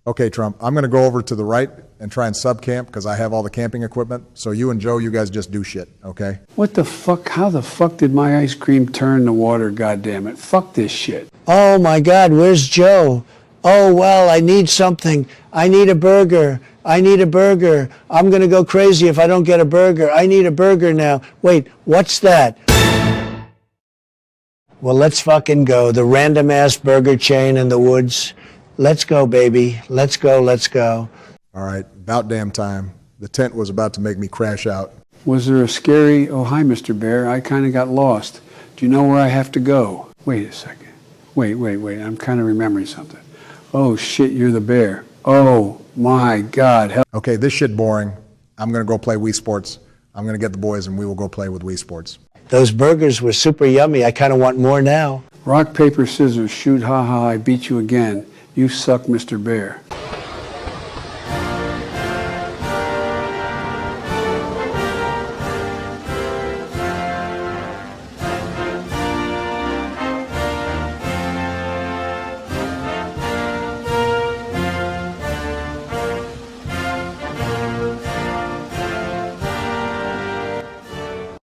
Okay, Trump, I'm going to go over to the right and try and sub-camp because I have all the camping equipment. So you and Joe, you guys just do shit, okay? What the fuck? How the fuck did my ice cream turn to water, goddammit? Fuck this shit. Oh my God, where's Joe? Oh, well, I need something. I need a burger. I need a burger. I'm going to go crazy if I don't get a burger. I need a burger now. Wait, what's that? Well, let's fucking go. The random ass burger chain in the woods. Let's go, baby. Let's go, let's go. All right, about damn time. The tent was about to make me crash out. Was there a scary, oh, hi, Mr. Bear, I kind of got lost. Do you know where I have to go? Wait a second. Wait, I'm kind of remembering something. Oh, shit, you're the bear. Oh, my God. Hell. Okay, this shit boring. I'm going to go play Wii Sports. I'm going to get the boys and we will go play with Wii Sports. Those burgers were super yummy. I kind of want more now. Rock, paper, scissors, shoot, ha, ha, I beat you again. You suck, Mr. Bear.